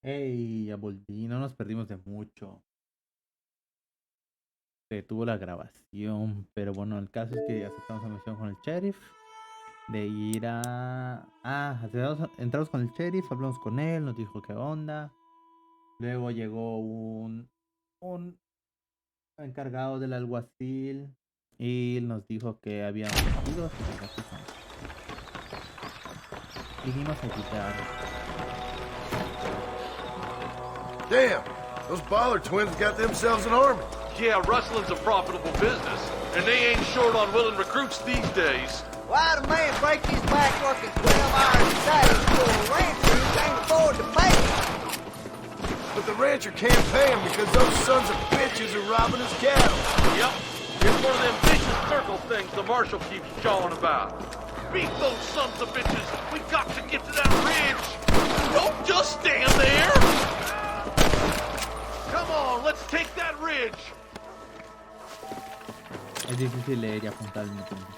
Hey, ya volví, no nos perdimos de mucho. Se detuvo la grabación, pero bueno, el caso es que aceptamos la misión con el sheriff. De ir a... entramos con el sheriff, hablamos con él, nos dijo qué onda. Luego llegó un encargado del alguacil y nos dijo que había objetivos y pues aquí estamos. Vinimos a quitar. Damn, those baller twins got themselves an army. Yeah, rustling's a profitable business, and they ain't short on willing recruits these days. Why'd a man break his back working 12 hours a day for a rancher who can't afford to pay him? But the rancher can't pay him because those sons of bitches are robbing his cattle. Yep, it's one of them vicious circle things the marshal keeps jawing about. Beat those sons of bitches. We got to get to that ridge. Don't just stand there. Come on, let's take that ridge. Es difícil leer y apuntar al mismo tiempo.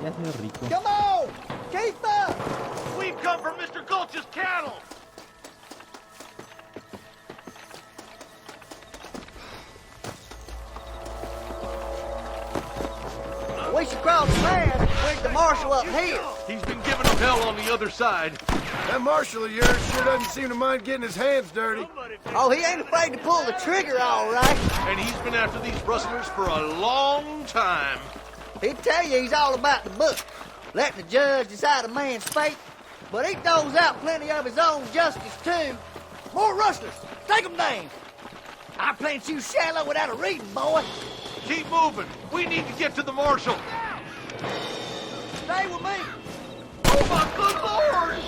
Ya soy rico. Come on! Keep up! We've come from Mr. Gulch's cattle. We should cross the land and bring the marshal up here. He's been giving them hell on the other side. That marshal of yours sure doesn't seem to mind getting his hands dirty. Oh, he ain't afraid to pull the trigger, all right. And he's been after these rustlers for a long time. He'd tell you he's all about the book, letting the judge decide a man's fate. But he throws out plenty of his own justice, too. More rustlers. Take 'em down. I plant you shallow without a reading, boy. Keep moving. We need to get to the marshal. Stay with me. Oh, my good lord!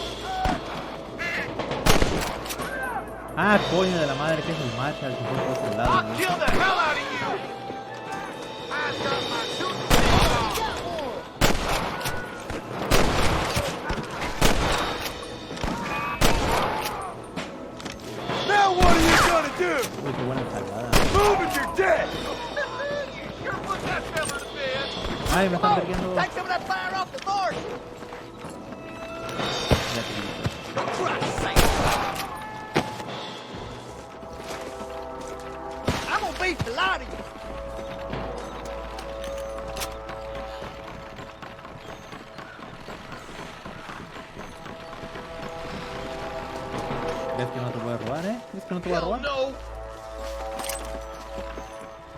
Ah, coño de la madre, que es el macho al que fue por otro lado, I'll ¿no? kill the hell out of you! I've got my Now what are you gonna do? Uy, qué buena ensalada. Move and you're dead. You sure put that fella to bed. Ay, me están perdiendo. Take some of that fire off the marshal. Ya te digo. For Christ's sake. I'm gonna beat the lot of you. ¿Ves que no te voy a robar, eh? ¿Ves que no te voy a Hell robar? no!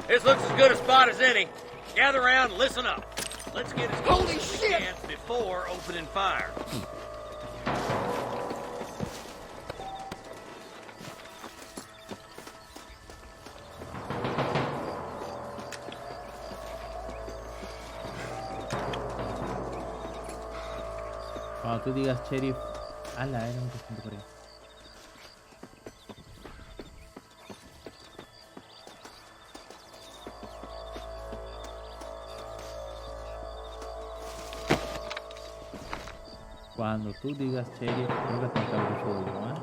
This looks as good a spot as any. Gather around and listen up. Let's get as close Holy as we shit! can before opening fire. Cuando tú digas sheriff, ala, era mucha gente por ahí. Cuando tú digas sheriff, creo que te acabo el fuego, ¿eh?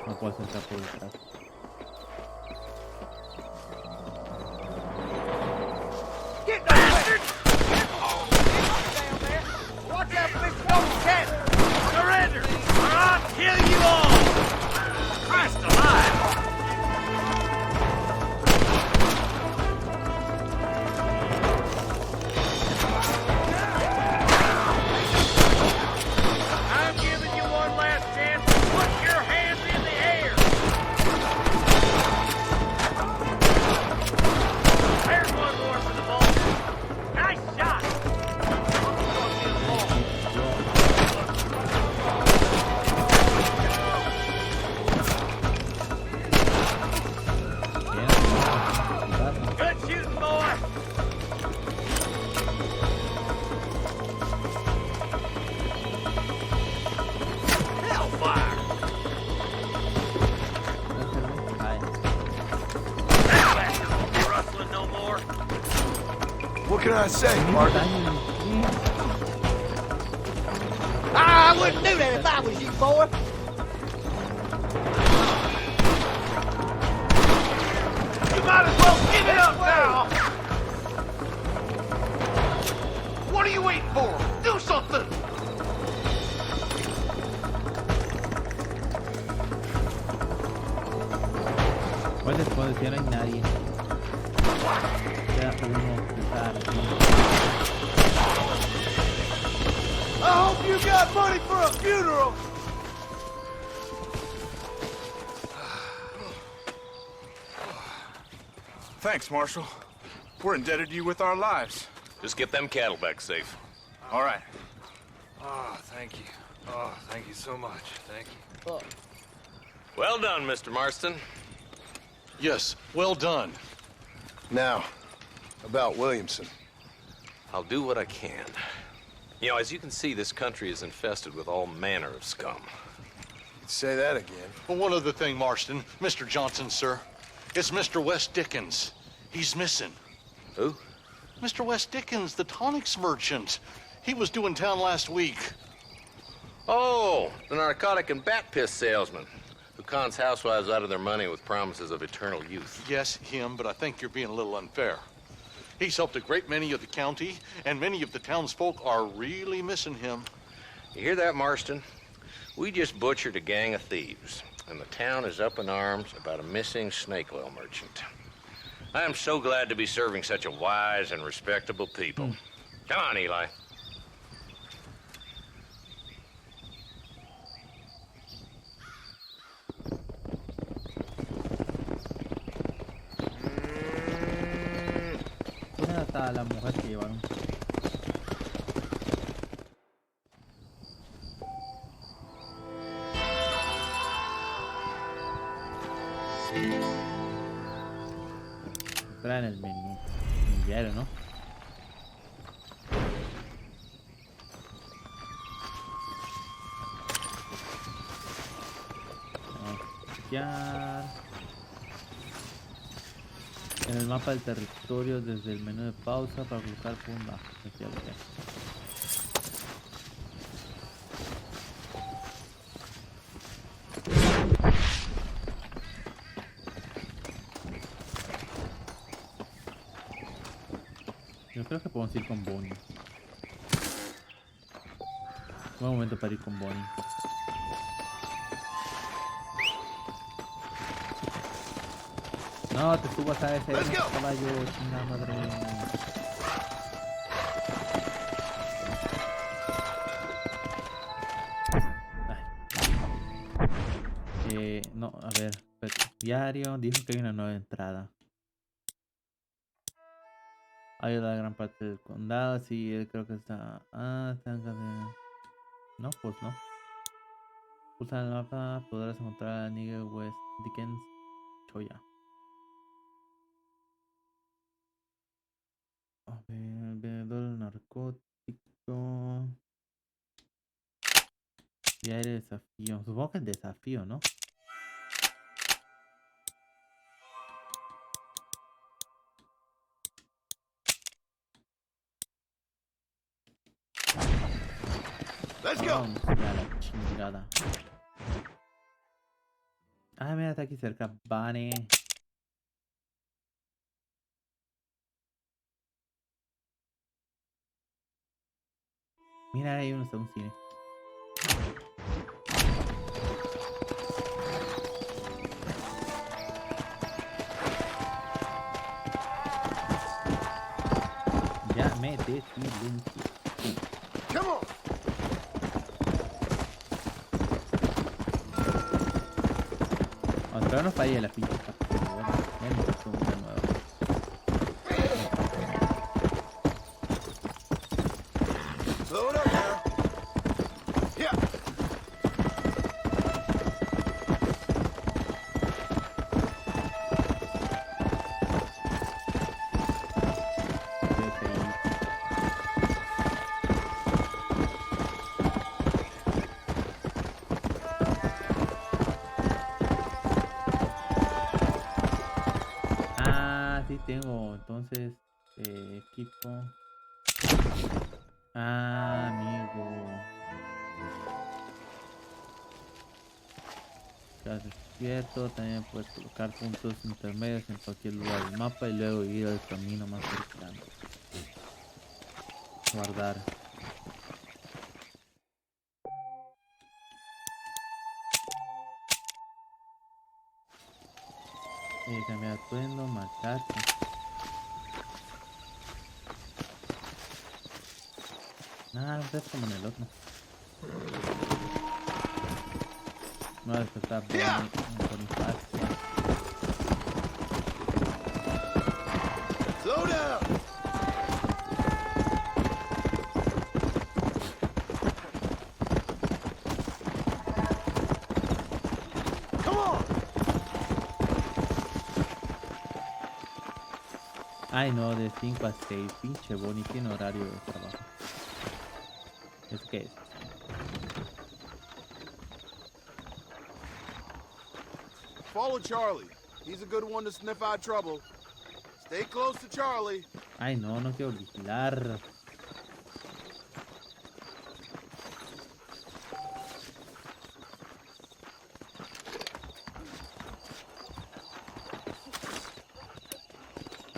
No puedes entrar por detrás. Get down there! Down there! Watch out for Mr. Golden's cat! Surrender, or I'll kill you all! Christ alive! I'm giving you one last chance to put your hands in the air! There's one more for the ball. Nice shot! Good shooting, boy! Hellfire! That bastard won't be rustling no more. What can I say, Mark? I wouldn't do that if I was you, boy. You might as well give it up now! What are you waiting waiting for? Do something! Puedes ya no hay nadie. Queda uno que está aquí. I hope you got money for a funeral! Thanks, Marshal. We're indebted to you with our lives. Just get them cattle back safe. All right. Oh, thank you. Oh, thank you so much. Thank you. Well done, Mr. Marston. Yes, well done. Now, about Williamson. I'll do what I can. You know, as you can see, this country is infested with all manner of scum. Say that again. Well, one other thing, Marston. Mr. Johnson, sir. It's Mr. Wes Dickens. He's missing. Who? Mr. Wes Dickens, the tonics merchant. He was due in town last week. Oh, the narcotic and bat piss salesman who cons housewives out of their money with promises of eternal youth. Yes, him, but I think you're being a little unfair. He's helped a great many of the county, and many of the townsfolk are really missing him. You hear that, Marston? We just butchered a gang of thieves, and the town is up in arms about a missing snake oil merchant. I am so glad to be serving such a wise and respectable people. Come on, Eli. ¿Dónde está la mujer que llevaron? Traen el menú. El diario, ¿no? Vamos a chequear. En el mapa del territorio, desde el menú de pausa para colocar pumba. Aquí ya lo tengo. Yo creo que podemos ir con Bonnie. Buen momento para ir con Bonnie. No, te subas a ese caballo, chingada madre. No, a ver, diario, dijo que hay una nueva entrada. Ayuda a gran parte del condado, sí, él creo que está... Ah, está en... No, pues no. Pulsa el mapa, podrás encontrar a Nigel West Dickens Choya. A ver, vendedor narcótico. Diario de desafío. Supongo que el desafío, ¿no? Let's go. Vamos a la chingada. Ah, mira, está aquí cerca. Bunny. Mira, ahí uno está un cine. Ya me desilencio. Come on. Aunque no falle la pinche capa, pero bueno, ya me tocó una nueva. Slow it up now. Yeah. Sí tengo, entonces, equipo. Ah, amigo. Estás despierto, también puedes colocar puntos intermedios en cualquier lugar del mapa y luego ir al camino más cercano. Guardar. Cambiar atuendo, marcharte. Nada, es como en el otro. No, esto está Bonifacio. Slow down! Come on! Ay no, de 5 a 6, pinche Bonnie tiene horario de trabajo. Es que es. Follow Charlie. He's a good one to sniff out trouble. Stay close to Charlie. Ay no, no quiero vigilar.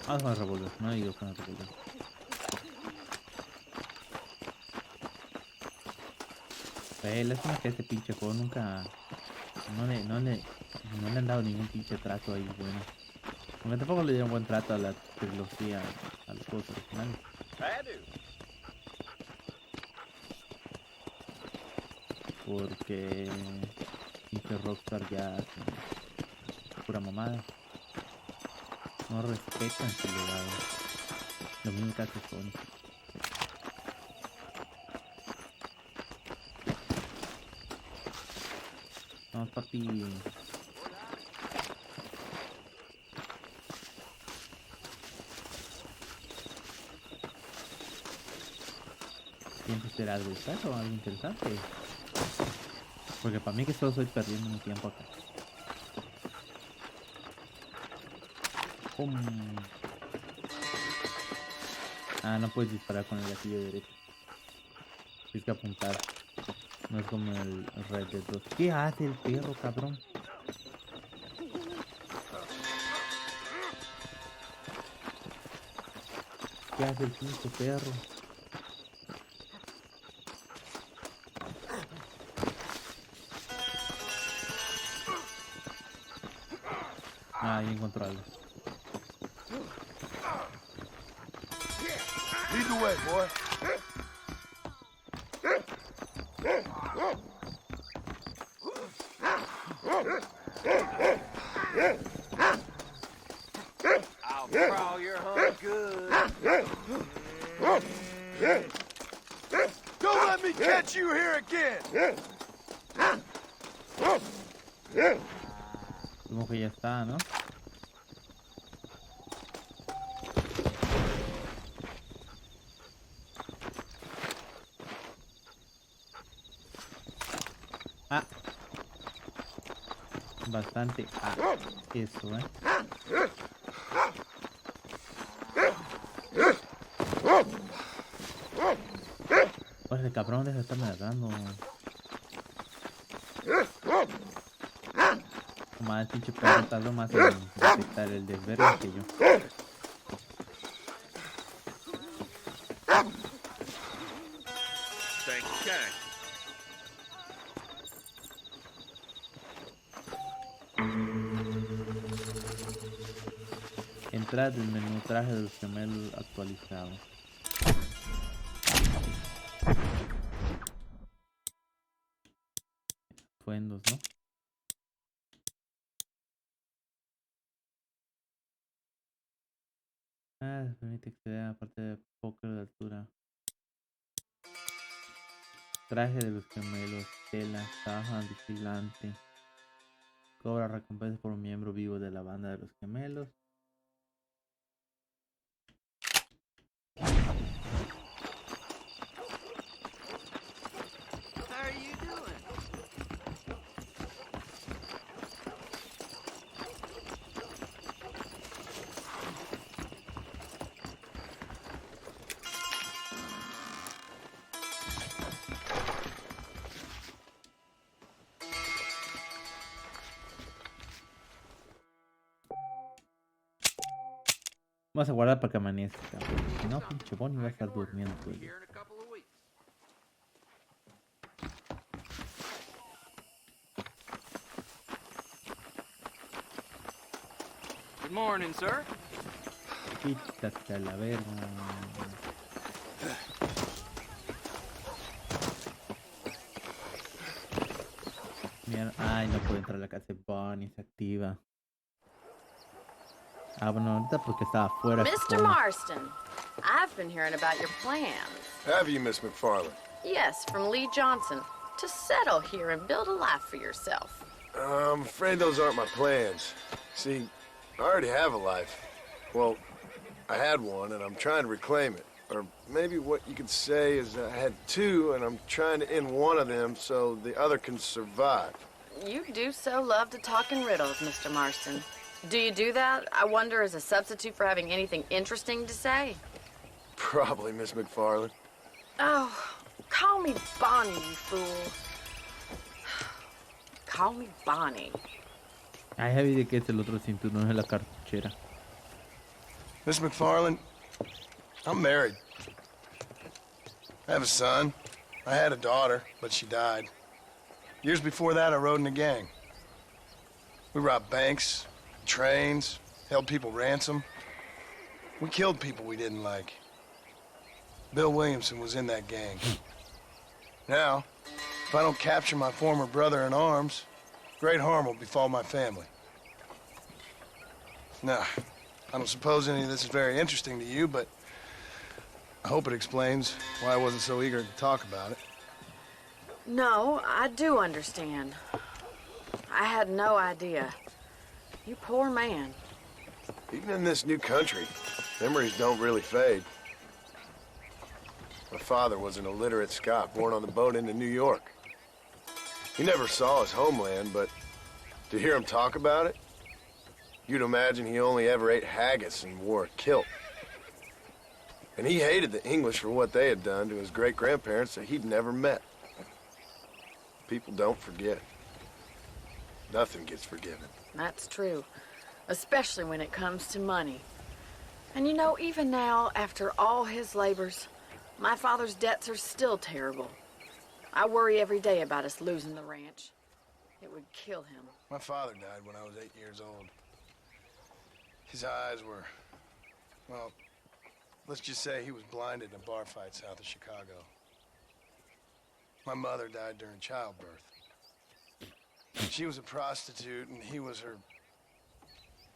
Vamos con el revólver, no digo con el revólver. Lástima que este pinche juego nunca... No le han dado ningún pinche trato ahí bueno. Aunque tampoco le dieron buen trato a la trilogía, a los juegos originales. Porque... pinche Rockstar ya... pura mamada. No respetan su legado. Lo mismo que hace Sony. No, papi. Siempre será algo exacto, algo interesante. Porque para mí que solo estoy perdiendo mi tiempo acá. ¡Pum! Ah, no puedes disparar con el gatillo derecho. Tienes que apuntar. No es como el Red Dead 2. ¿Qué hace el perro, cabrón? ¿Qué hace el pinche perro? Ah, ya encontró algo. Lead the way, boy. I'll crawl your hunt good. Don't let me catch you here again. Como que ya está, ¿no? Ah. Bastante eso, Pues el cabrón deja de estarme agarrando. Como el pinche perro tardó más en detectar el desvergue que yo. Thank you, Kang. Entrada del menú traje de los gemelos actualizado. Atuendos, ¿no? Permite acceder a la parte de póker de altura. Traje de los gemelos, tela, caja, vigilante. Cobra recompensa por un miembro vivo de la banda de los gemelos. How are you doing? Vamos a guardar para que amanezca, cabrón. Si no, pinche Bonnie va a estar durmiendo todo el día. Here in a couple of weeks. Good morning, sir. Quítate a la verga. Mierda. Ay, no puedo entrar a la casa de Bonnie, se activa. Ah, bueno, ahorita porque estaba afuera. Mr. supongo. Marston, I've been hearing about your plans. Have you, Miss McFarland? Yes, from Lee Johnson. To settle here and build a life for yourself. I'm afraid those aren't my plans. See, I already have a life. Well, I had one, and I'm trying to reclaim it. Or maybe what you could say is I had two, and I'm trying to end one of them so the other can survive. You do so love to talk in riddles, Mr. Marston. Do you do that, I wonder, as a substitute for having anything interesting to say? Probably, Miss McFarland. Oh, call me Bonnie, you fool. Call me Bonnie. Ay, Javi, ¿de qué es el otro cinturón de la cartuchera? Miss McFarland, I'm married. I have a son. I had a daughter, but she died. Years before that, I rode in a gang. We robbed banks, trains, held people ransom. We killed people we didn't like. Bill Williamson was in that gang. Now, if I don't capture my former brother in arms, great harm will befall my family. Now, I don't suppose any of this is very interesting to you, but I hope it explains why I wasn't so eager to talk about it. No, I do understand. I had no idea. You poor man. Even in this new country, memories don't really fade. My father was an illiterate Scot born on the boat into New York. He never saw his homeland, but to hear him talk about it, you'd imagine he only ever ate haggis and wore a kilt. And he hated the English for what they had done to his great-grandparents that he'd never met. People don't forget. Nothing gets forgiven. That's true, especially when it comes to money. And you know, even now, after all his labors, my father's debts are still terrible. I worry every day about us losing the ranch. It would kill him. My father died when I was 8 years old. His eyes were, well, let's just say he was blinded in a bar fight south of Chicago. My mother died during childbirth. She was a prostitute, and he was her,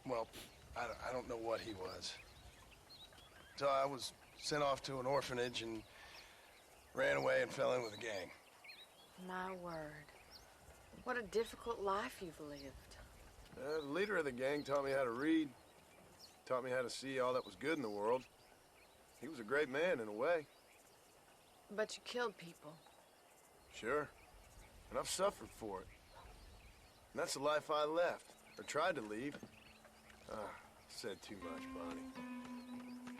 well, I don't know what he was. So I was sent off to an orphanage and ran away and fell in with a gang. My word. What a difficult life you've lived. The leader of the gang taught me how to read, taught me how to see all that was good in the world. He was a great man in a way. But you killed people. Sure. And I've suffered for it. And that's the life I left, or tried to leave. Said too much, Bonnie.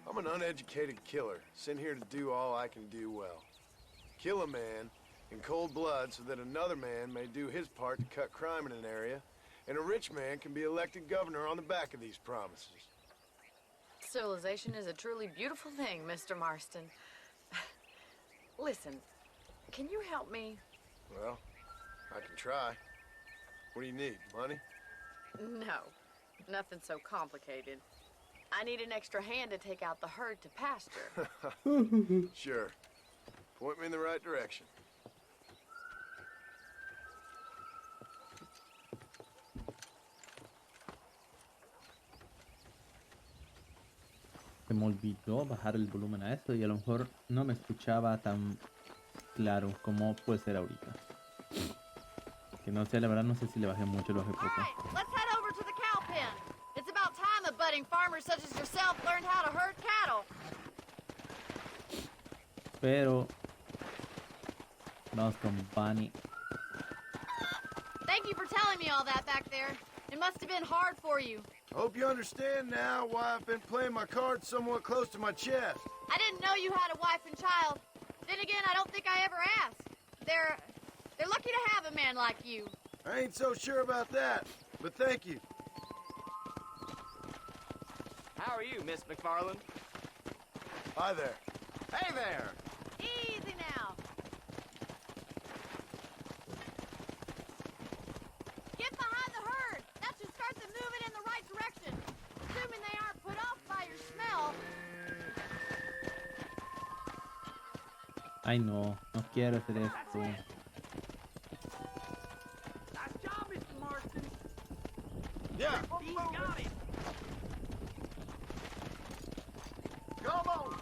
I'm an uneducated killer, sent here to do all I can do well. Kill a man in cold blood so that another man may do his part to cut crime in an area, and a rich man can be elected governor on the back of these promises. Civilization is a truly beautiful thing, Mr. Marston. Listen, can you help me? Well, I can try. What do you need, money? No, nothing so complicated. I need an extra hand to take out the herd to pasture. Sure. Point me in the right direction. Se me olvidó bajar el volumen a esto y a lo mejor no me escuchaba tan claro como puede ser ahorita. Que no sé, la verdad no sé si le bajé mucho o le bajé poco. Right, let's head over to the cow pen. It's about time a budding farmer such as yourself learned how to herd cattle. Pero vamos con Bunny. Thank you for telling me all that back there. It must have been hard for you. Hope you understand now why I've been playing my cards somewhat close to my chest. I didn't know you had a wife and child. Then again, I don't think I ever asked. They're lucky to have a man like you. I ain't so sure about that, but thank you. How are you, Miss McFarland? Hi there. Hey there! Easy now. Get behind the herd. That should start them moving in the right direction. Ay, no, no quiero hacer esto. Nice job, Mr. Marston. Yeah. He's got it. Come on.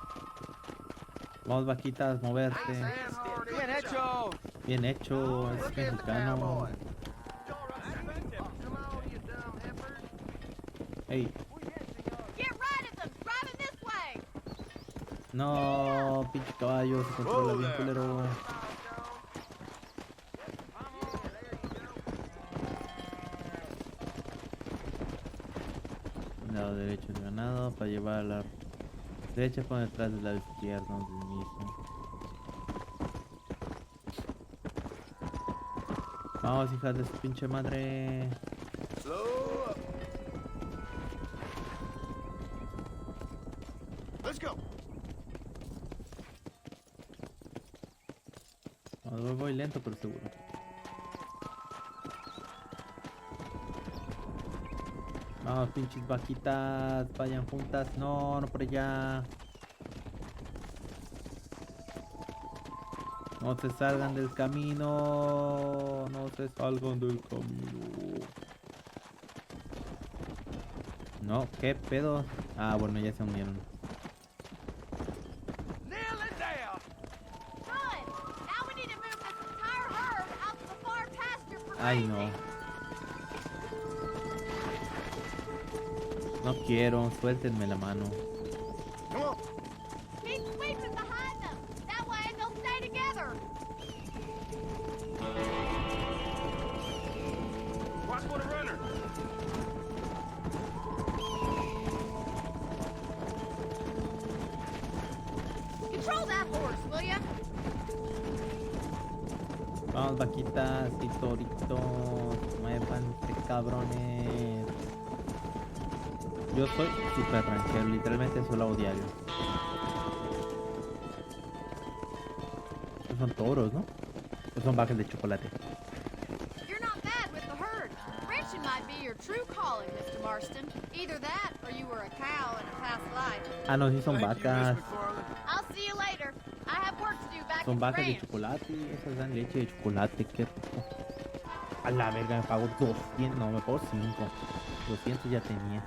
Vamos, vaquitas, moverte. Bien hecho. Bien hecho, es mexicano. Hey, Get right at them. Driving this way. no, pinche caballo, se controla bien culero. Lado derecho del ganado para llevar a la derecha por detrás del lado izquierdo del mismo. Vamos, hijas de su pinche madre. Slow up. Let's go. No, voy lento pero seguro. Vamos, pinches vaquitas, vayan juntas. No, no por allá. No se salgan del camino. No se salgan del camino. No, ¿qué pedo? Ah, bueno, ya se unieron. Nail it down. Good. Now we need to move this entire herd out to the far pasture for Ay, no. No quiero, suéltenme la mano. Come on. Keep sweeping behind them. That way they'll stay together. Watch for the runner. Control that horse, will ya? Vamos, vaquitas y toritos. Muévanse, cabrones. Yo soy super ranchero, literalmente eso lo hago diario. Estos son toros, ¿no? Estos son vacas de chocolate. You're not bad with the herd. Ranching might be your true calling, Mr. Marston. Either that, or you were a cow in a past life. Ah, no, sí son Thank you, vacas. Miss McFarland. I'll see you later. I have work to do back Son at the vacas de ranch. chocolate. Esas dan leche de chocolate, qué rico. A la verga, me pago 200, no, me pago 5. 200 ya tenía.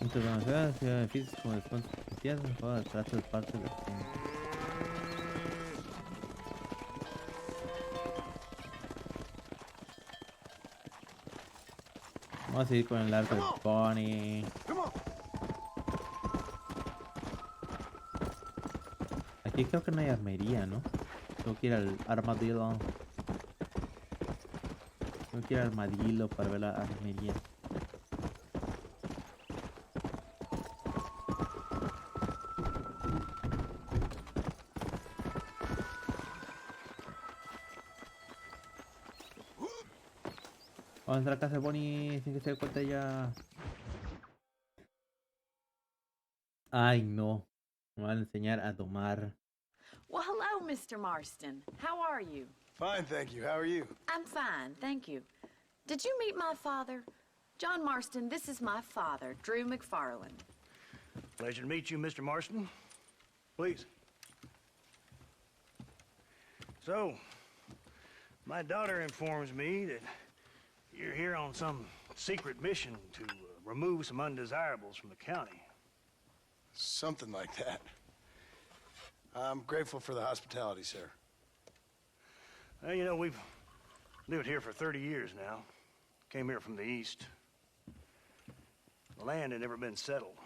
Entonces, vamos a ver, beneficios como descuentos especiales, mejor el trato de parte de la gente. Vamos a seguir con el arco del pony. Come on. Aquí creo que no hay armería, ¿no? Tengo que ir al armadillo. Tengo que ir al armadillo para ver la armería. Vamos a entrar a casa de Bonnie sin que se dé cuenta ya. Ay, no. Me van a enseñar a domar. Well, hello, Mr. Marston. How are you? Fine, thank you. How are you? I'm fine, thank you. Did you meet my father? John Marston, this is my father, Drew McFarland. Pleasure to meet you, Mr. Marston. Please. So, my daughter informs me that you're here on some secret mission to remove some undesirables from the county. Something like that. I'm grateful for the hospitality, sir. Well, you know, we've lived here for 30 years now. Came here from the east. The land had never been settled.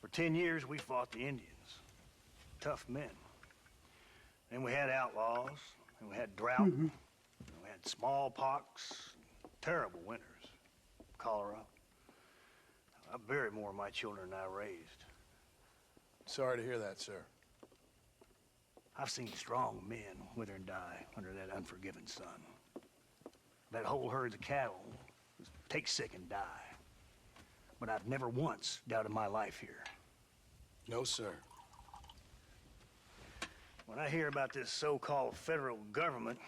For 10 years, we fought the Indians. Tough men. Then we had outlaws, and we had drought, and we had smallpox, terrible winters, cholera. I buried more of my children than I raised. Sorry to hear that, sir. I've seen strong men wither and die under that unforgiving sun. That whole herds of cattle take sick and die. But I've never once doubted my life here. No, sir. When I hear about this so-called federal government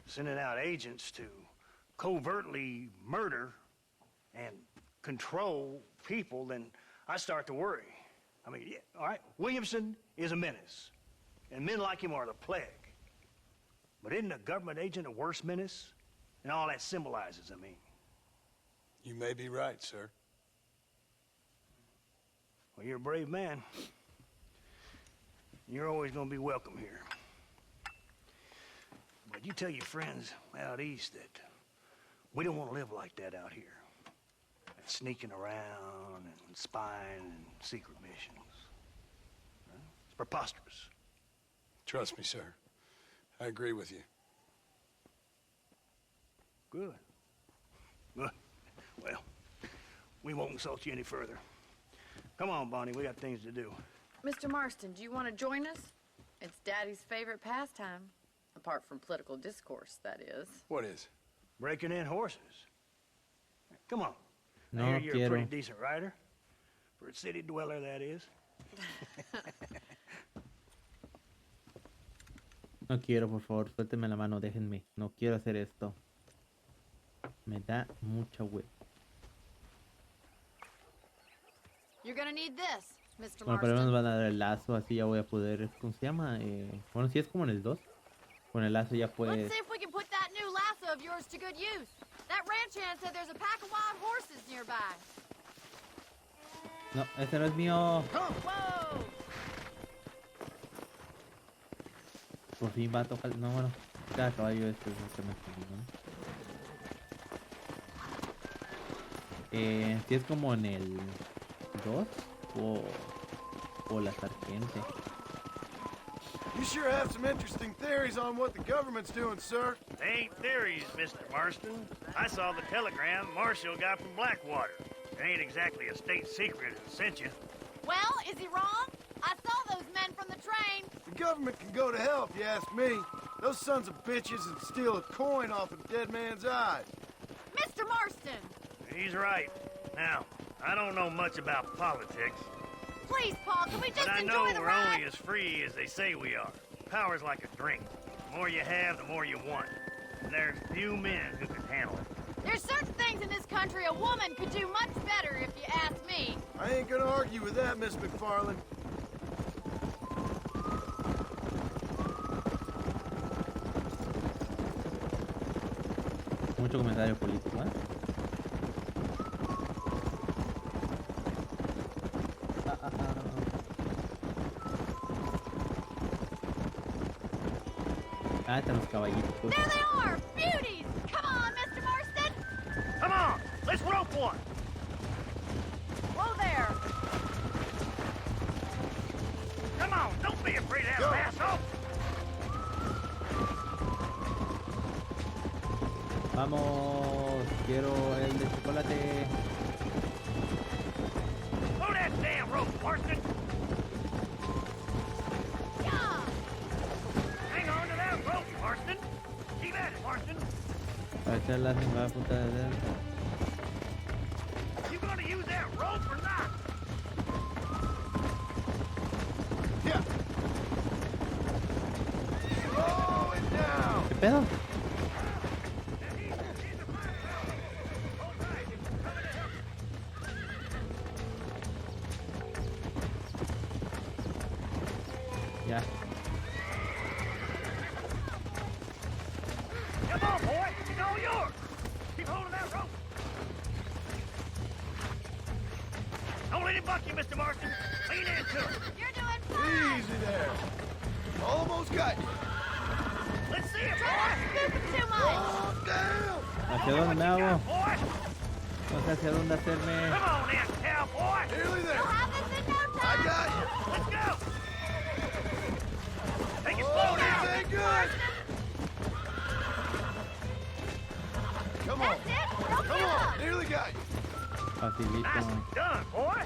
sending out agents to covertly murder and control people, then I start to worry. I mean, yeah, all right, Williamson is a menace, and men like him are the plague. But isn't a government agent a worse menace? And all that symbolizes, I mean. You may be right, sir. Well, you're a brave man. You're always gonna be welcome here. But you tell your friends out east that we don't want to live like that out here. Like sneaking around and spying and secret missions. Huh? It's preposterous. Trust me, sir. I agree with you. Good. Good. Well, we won't insult you any further. Come on, Bonnie, we got things to do. Mr. Marston, do you want to join us? It's Daddy's favorite pastime. Apart from political discourse, that is. What is? Breaking in horses. Come on. I No hear you're a quiero. pretty decent rider. For a city dweller, that is. No quiero, por favor, suélteme la mano, déjenme. No quiero hacer esto. Me da mucha hueva. You're gonna need this, Mr. Bueno, pero nos Marston. van a dar el lazo, así ya voy a poder. ¿Cómo se llama? Bueno, si es como en el 2. Con el lazo ya Let's puedes. see if we can put that new lasso of yours to good use. That ranch hand said there's a pack of wild horses nearby. No, ese no es mío. Whoa! Por fin va a tocar. No, bueno. Cada caballo este es el que me escribió, ¿no? Si es como en el 2 o la sargente. You sure have some interesting theories on what the government's doing, sir. They ain't theories, Mr. Marston. I saw the telegram Marshall got from Blackwater. It ain't exactly a state secret that sent you. Well, is he wrong? I saw those men from the train. The government can go to hell if you ask me. Those sons of bitches would steal a coin off a dead man's eye. Mr. Marston! He's right. Now, I don't know much about politics, Please, Paul, can we just but I know enjoy the we're ride? only as free as they say we are. Power's like a drink. The more you have, the more you want. And there's few men who can handle it. There's certain things in this country a woman could do much better, if you ask me. I ain't gonna argue with that, Miss McFarland. Mucho comentario político, ¿eh? Ah, están los caballitos. There they are! Beauties! Come on, Mr. Marston! Come on, let's rope one. Whoa there! Come on, don't be afraid of that lasso. Vamos, quiero el de chocolate. Pull that damn rope, Marston. Yeah! Hang on to that rope, Marston. Keep at it, Marston. Para echar la chingada puta de dentro. You gonna use that rope or not? Yeah. Slow it down. ¿Qué pedo? Ya. Come on, boy. It's all yours. Keep holding that rope. Don't let him buck you, Mr. Marston. Lean into it. You're doing fine! Easy there. Almost got you. Let's see it, Try boy. not to scoop it too much! Calm down. ¿Hacia dónde me hago? Boy. No sé hacia dónde hacerme. Come on then, cowboy. Nearly there. You'll have this in no I time! got you. Let's go. Take it Oh, slow this now. ain't good. Come on. That's it! Don't Come give on. up! Nearly got you. Facilito. Nicely done, boy.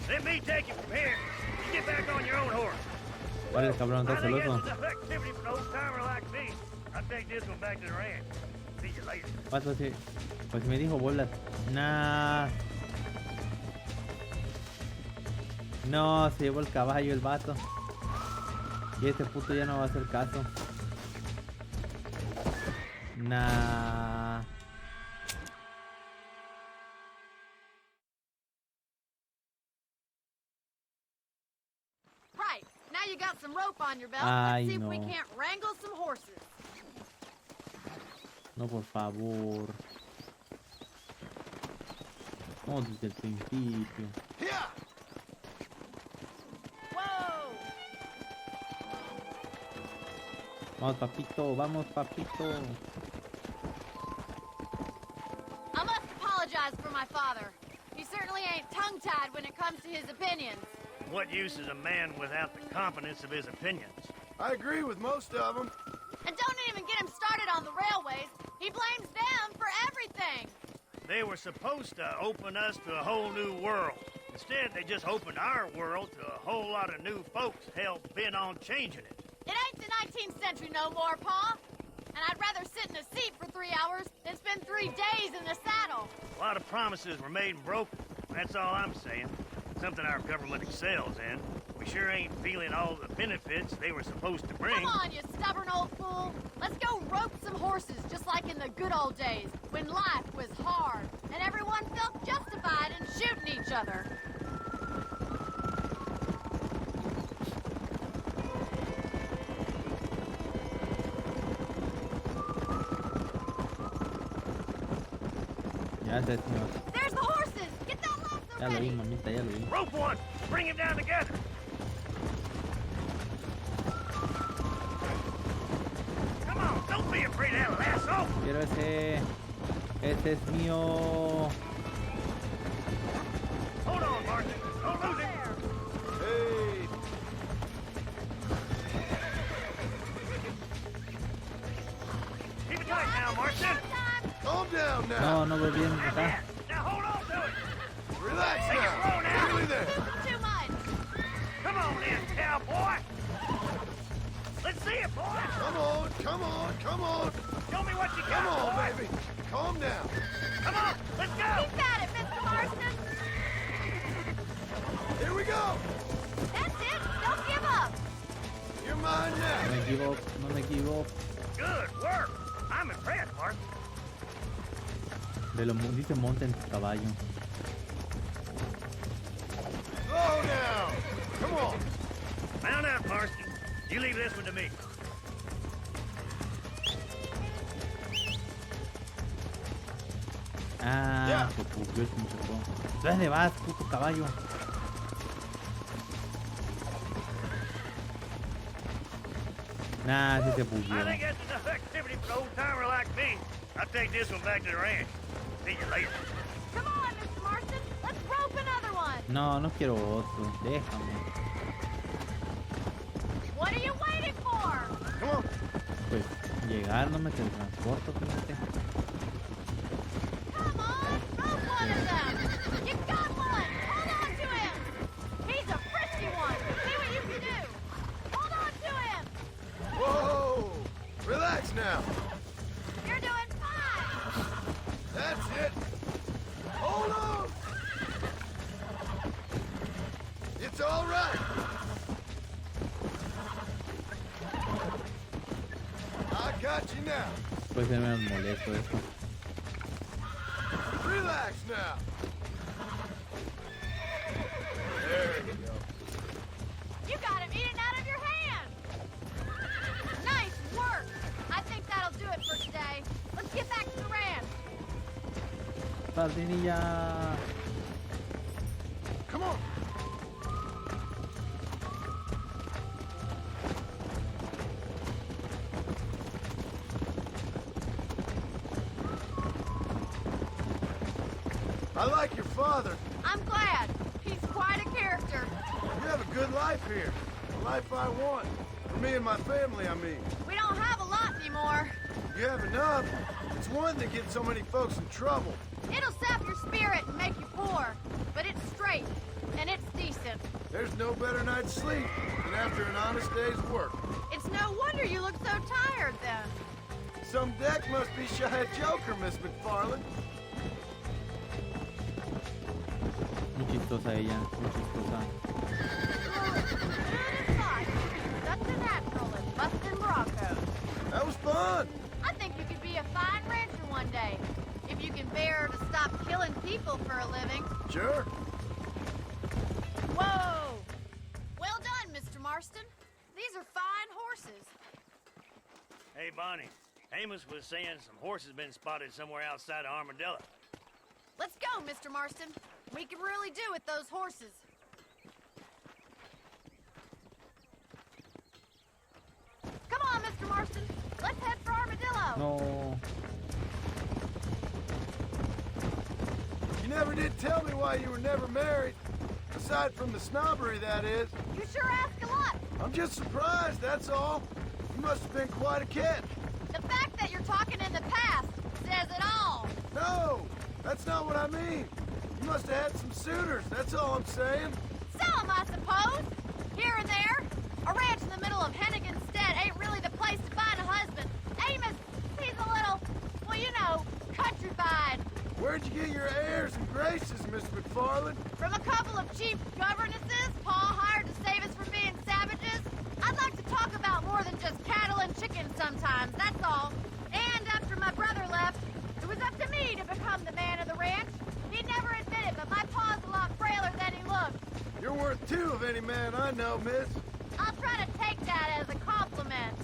Let me take you from here. You get back on your own horse. ¿Cuál es el cabrón? I Está think celoso. that's enough activity for an old-timer like me. I'll take this one back to the ranch. See you later. Paso así. Pues me dijo bolas. Nah. No, se llevó el caballo el vato. Y este puto ya no va a hacer caso. Nah. Right. Now you got some rope on your belt. Ay, Let's see if we no. can't wrangle some horses. No, por favor. Vamos desde el principio. Yeah. Whoa! Vamos, papito, vamos, papito. I must apologize for my father. He certainly ain't tongue-tied when it comes to his opinions. What use is a man without the confidence of his opinions? I agree with most of them. And don't even get him started on the railways. He blames them for everything. They were supposed to open us to a whole new world. Instead, they just opened our world to a whole lot of new folks hell-bent on changing it. It ain't the 19th century no more, Pa. And I'd rather sit in a seat for 3 hours than spend 3 days in the saddle. A lot of promises were made and broken. That's all I'm saying. Something our government excels in. We sure ain't feeling all the benefits they were supposed to bring. Come on, you stubborn old fool. Let's go rope some horses just like in the good old days when life was hard and everyone felt justified in shooting each other. Ya sé, señor. There's the horses. Get that lasso Ya lo vi, ready. mamita, ya lo vi. Rope one! Bring him down together! Come on, don't be afraid of that lasso! Quiero ese. Ese es mío. Hold on, Martin. Don't lose it! Hey. Keep it tight now, Martin! Calm down now. No, no voy bien acá. Now hold on to it! Relax Take it now. slow now. Really there. Too much. Come on in, cowboy! Let's see it, boy! Come on, come on, come on. Show me what you got, Come on, boy. baby. Calm down. Come on, let's go! Keep at it, Mr. Marston. Here we go. That's it. Don't give up. You're mine No now. me equivoco, no me equivoco. Good work! I'm impressed, Martin. Dice monta en tu caballo. Slow down. Come on. Mount up, Marston. You leave this one to me. Ah, Ya. se bugueó este muchacho. ¿Dónde vas, puto caballo? Nah, sí se I bugueó. think that's enough activity for an old-timer like me. I'll take this one back to the ranch. See you later. Come on, Mr. Marston. Let's rope another one. No, no quiero otro. Déjame. What are you waiting for? Come on. Pues llegar, no me teletransporto, fíjate. Come on, rope one of them. You got one. Hold on to him. He's a frisky one. See what you can do. Hold on to him. Whoa. Relax now. You're doing fine. That's it. Hold on. It's all right. I got you now. Puede ser menos molesto esto. Relax now. There you go. You got him eating out of your hand. Nice work. I think that'll do it for today. Let's get back to the ranch. Sardinilla. Come on. I like your father. I'm glad. He's quite a character. You have a good life here. The life I want. For me and my family, I mean. We don't have a lot anymore. You have enough. It's one that gets so many folks in trouble. It'll sap your spirit and make you poor. But it's straight. And it's decent. There's no better night's sleep than after an honest day's work. It's no wonder you look so tired then. Some deck must be shy of Joker, Miss McFarland. Muy chistosa ella, muy chistosa. That's a natural and busting Broncos. That was fun. I think you could be a killing people for a living. Sure. Whoa! Well done, Mr. Marston. These are fine horses. Hey, Bonnie. Amos was saying some horses been spotted somewhere outside of Armadillo. Let's go, Mr. Marston. We can really do with those horses. Come on, Mr. Marston. Let's head for Armadillo. No. You never did tell me why you were never married. Aside from the snobbery, that is. You sure ask a lot. I'm just surprised, that's all. You must have been quite a catch. The fact that you're talking in the past says it all. No, that's not what I mean. You must have had some suitors, that's all I'm saying. Some, I suppose. Here and there. A ranch in the middle of Hennigan's Stead ain't really the place to find a husband. Amos, he's a little, well, you know, countrified. Where'd you get your airs and graces, Miss McFarland? From a couple of cheap governesses Pa hired to save us from being savages. I'd like to talk about more than just cattle and chickens sometimes, that's all. And after my brother left, it was up to me to become the man of the ranch. He'd never admit it, but my pa's a lot frailer than he looked. You're worth two of any man I know, miss. I'll try to take that as a compliment.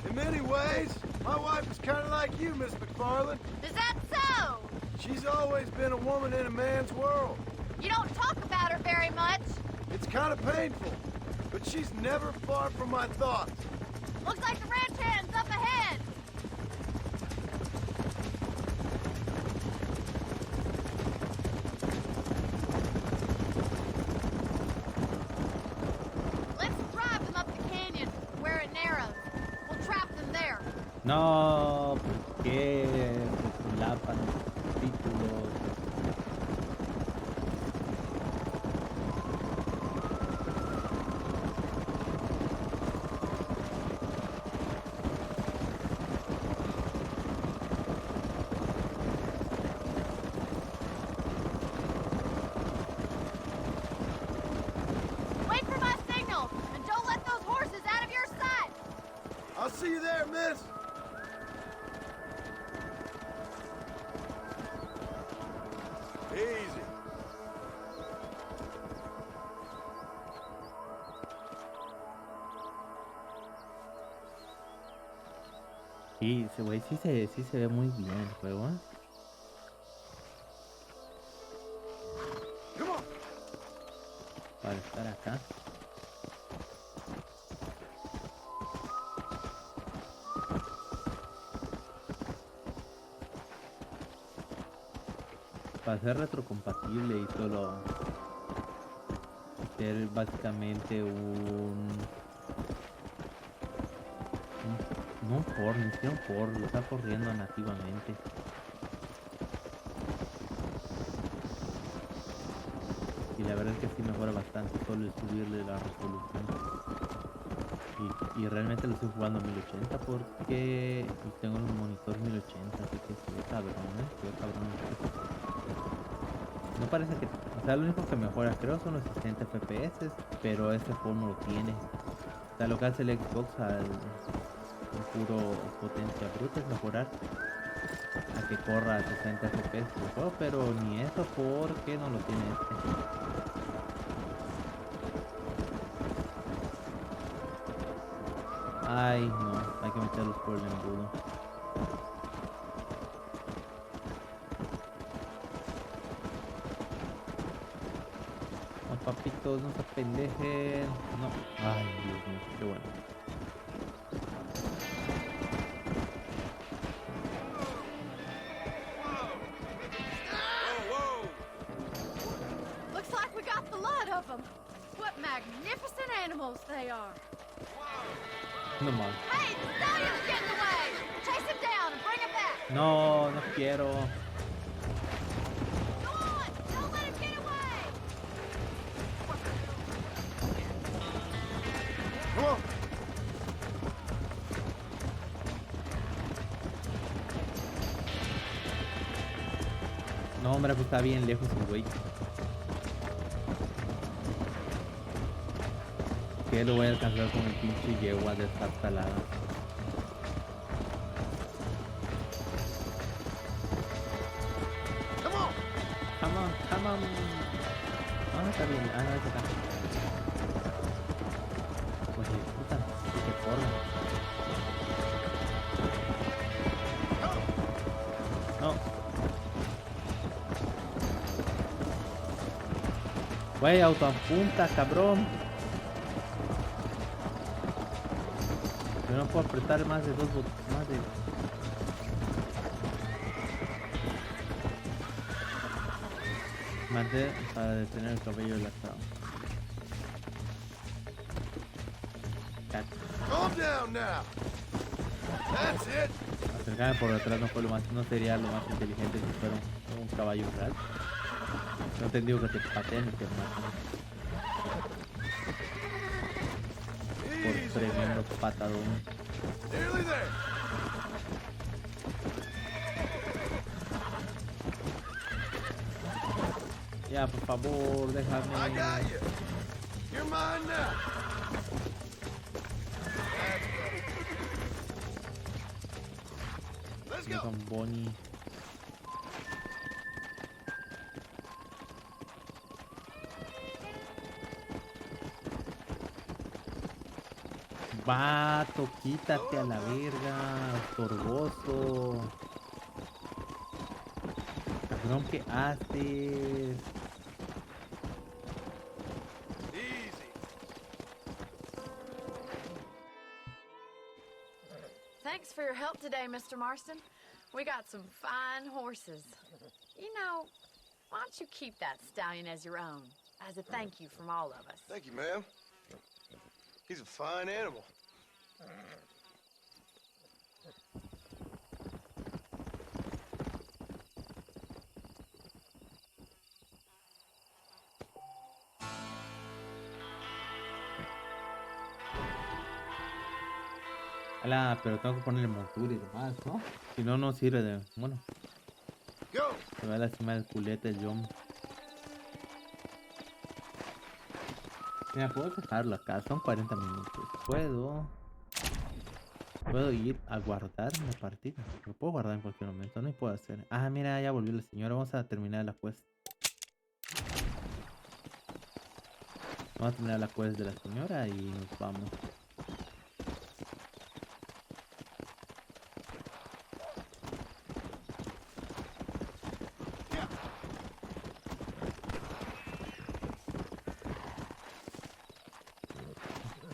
In many ways, my wife is kind of like you, Miss McFarland. Is that so? She's always been a woman in a man's world. You don't talk about her very much. It's kind of painful, but she's never far from my thoughts. Looks like the ranch hand's up ahead. Let's drive them up the canyon where it narrows. We'll trap them there. No, ¿por qué? Pues lapan los títulos. Wait for my signal, and don't let those horses out of your sight. I'll see you there, miss. Easy. Sí, ese güey sí se ve muy bien el juego, ¿eh? Come on. Para estar acá. Para ser retrocompatible y solo ser básicamente no un port, ni siquiera un port, lo está corriendo nativamente. Y la verdad es que sí mejora bastante solo el subirle la resolución. Y realmente lo estoy jugando a 1080 porque tengo un monitor 1080, así que se ve cabrón, se ve cabrón. No parece que, o sea, lo único que mejora creo son los 60 FPS, pero este juego no lo tiene. O sea, lo que hace el Xbox al puro potencia bruta es mejorar a que corra a 60 FPS el juego, pero ni eso porque no lo tiene este. Ay, no, hay que meterlos por el embudo. No, papitos, no se pendejen. No, ay, Dios mío, qué bueno. Looks like we got the lot of them. What magnificent animals they are. No más. Hey, the stallion's getting away. Chase him down and bring him back. No, no quiero. Go on, don't let him get away. Come on. No, hombre, pues está bien lejos el güey. Que lo voy a alcanzar con el pinche yegua de estar talada. Ah, está bien. Ah, no, ese está. Pues sí, puta, sí que corre. No. Güey, autoapunta, cabrón. Yo no puedo apretar más de dos botones. Más de... Mantén para detener el cabello lastrado. Calm down now. That's it. Acercarme por detrás no sería lo más inteligente si fuera un caballo real. No te digo que te pateen y te matan. Por tremendo patadón. Nearly there. Ya, por favor, déjame. I got you. You're mine now. Let's No go. son Bonnie. Vato, quítate a la verga, estorboso. Cabrón, ¿qué haces? Easy. Thanks for your help today, Mr. Marston. We got some fine horses. You know, why don't you keep that stallion as your own, as a thank you from all of us? Thank you, ma'am. He's a fine animal. Ala, pero tengo que ponerle montura y demás, ¿no? Si no, no sirve de... Bueno, Go. se va a lastimar el culete el John. Mira, puedo dejarlo acá, son 40 minutos. Puedo ir a guardar una partida. Lo puedo guardar en cualquier momento, no puedo hacer. Ah, mira, ya volvió la señora. Vamos a terminar la quest. Vamos a terminar la quest de la señora y nos vamos.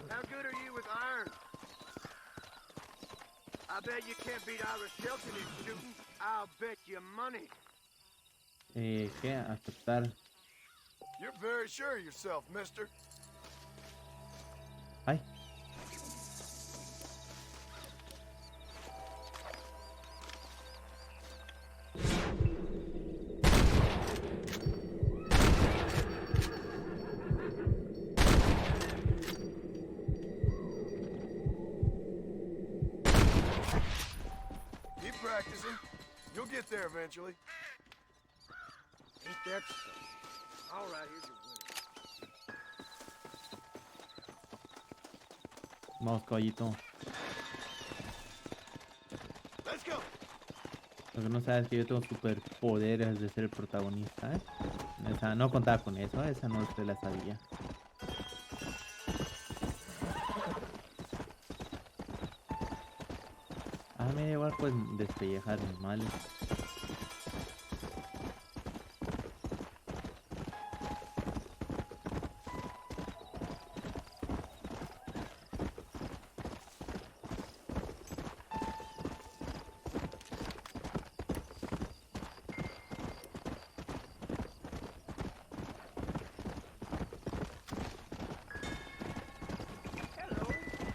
How good are you with iron? I bet you can't beat Irish Shelton in shooting. I'll bet you money. ¿Qué? Aceptar. You're very sure of yourself, mister. Ay. Keep practicing. You'll get there eventually. Ain't that so? All right, here's your winner. Vamos, caballito. Let's go. Lo que no sabes es que yo tengo superpoderes de ser el protagonista, ¿eh? Esa, no contaba con eso, esa no se la sabía. Ah, me da igual pues despellejar animales.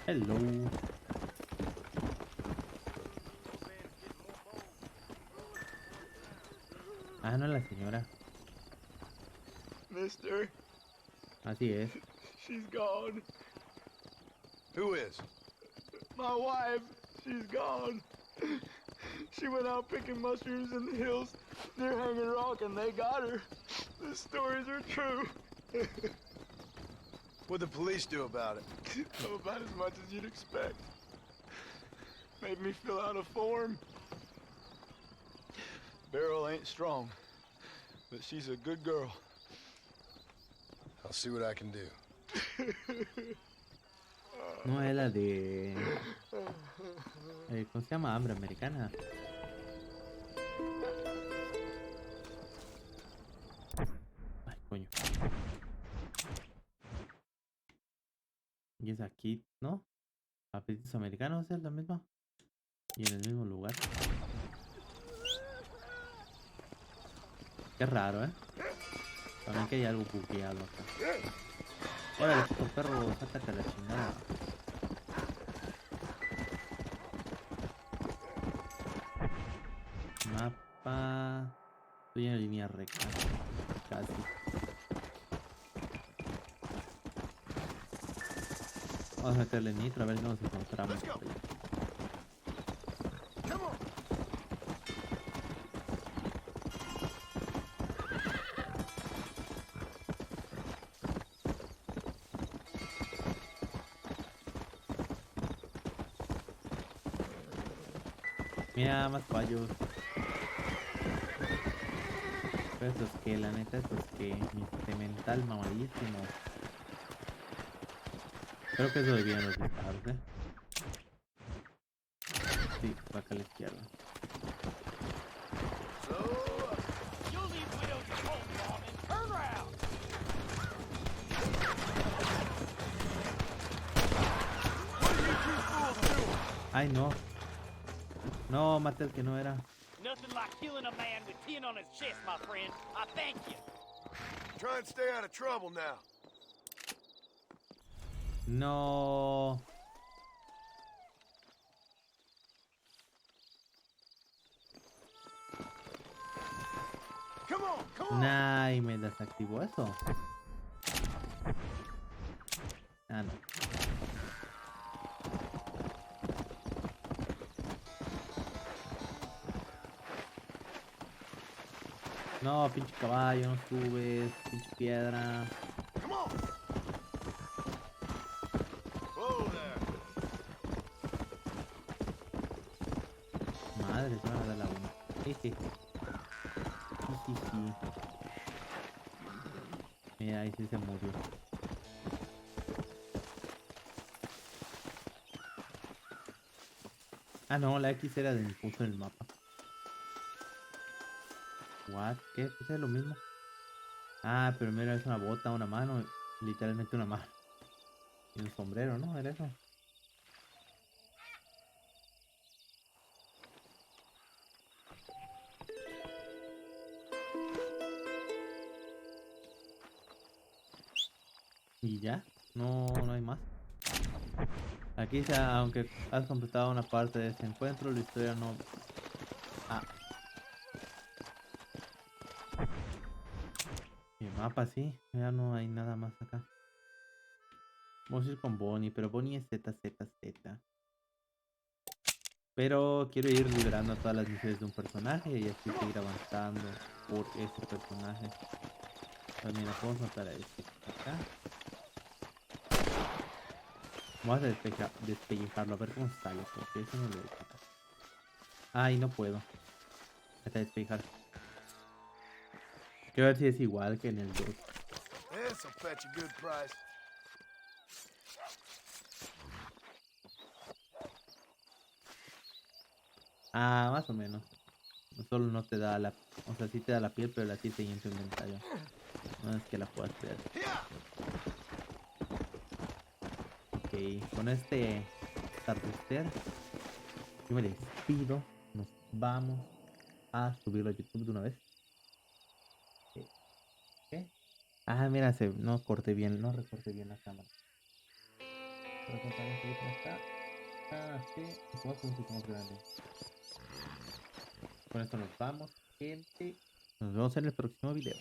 Hello. Ah, no, la señora. Mister, Así es. she's gone. Who is? My wife, she's gone. She went out picking mushrooms in the hills near Hanging Rock and they got her. The stories are true. What'd the police do about it? Oh, about as much as you'd expect. Made me fill out a form. Barrel ain't strong, but she's a good girl. I'll see what I can do. No es la de... ¿cómo se llama? Hambre Americana. Ay, coño. Y es aquí, ¿no? Apetitos americanos es la misma. Y en el mismo lugar. Qué raro, ¿eh? También que hay algo bugueado acá. Órale, puto perro, sácate a la chingada. Mapa. Estoy en línea recta. Casi. Vamos a meterle nitro a ver si nos encontramos. Mira, más fallos. Pero esto es que, la neta, esto es que mi mental mamadísimo. Creo que eso debían los disparos, ¿eh? Sí, fue acá a la izquierda. Ay, no. No, maté al que no era. Nothing like killing a man with tin on his chest, my friend. I thank you. Try and stay out of trouble now. No. Come on, come on. Nah, y me desactivó eso. Ah, no. No, pinche caballo, no subes, pinche piedra. Come on. Whoa there. Madre, se van a dar la una. Jeje. Sí. Mira, ahí sí se murió. Ah, no, la X era del punto del mapa. What? ¿Qué? Pues es lo mismo. Ah, pero mira, es una bota, una mano. Literalmente una mano. Y un sombrero, ¿no? Era eso. Y ya. No hay más. Aquí, aunque has completado una parte de ese encuentro, la historia no... Ah. El mapa sí, ya no hay nada más acá. Vamos a ir con Bonnie, pero Bonnie es Z. Pero quiero ir liberando todas las misiones de un personaje y así seguir avanzando por ese personaje. También podemos matar a este acá. Vamos a despellejarlo a ver cómo sale, porque eso no lo he hecho. Ay, no puedo. Hasta despellejar. Quiero ver si es igual que en el 2. This'll fetch a good price. Ah, más o menos. Solo no te da la... O sea, sí te da la piel, pero la tiene en tu inventario. No es que la puedas ver. Ok, con este atardecer yo me despido. Nos vamos a subirlo a YouTube de una vez. ¿Qué? Ah, mira, no recorté bien la cámara. Recortar un poquito acá. Así, y como un poquito más grande. Con esto nos vamos, gente. Nos vemos en el próximo video.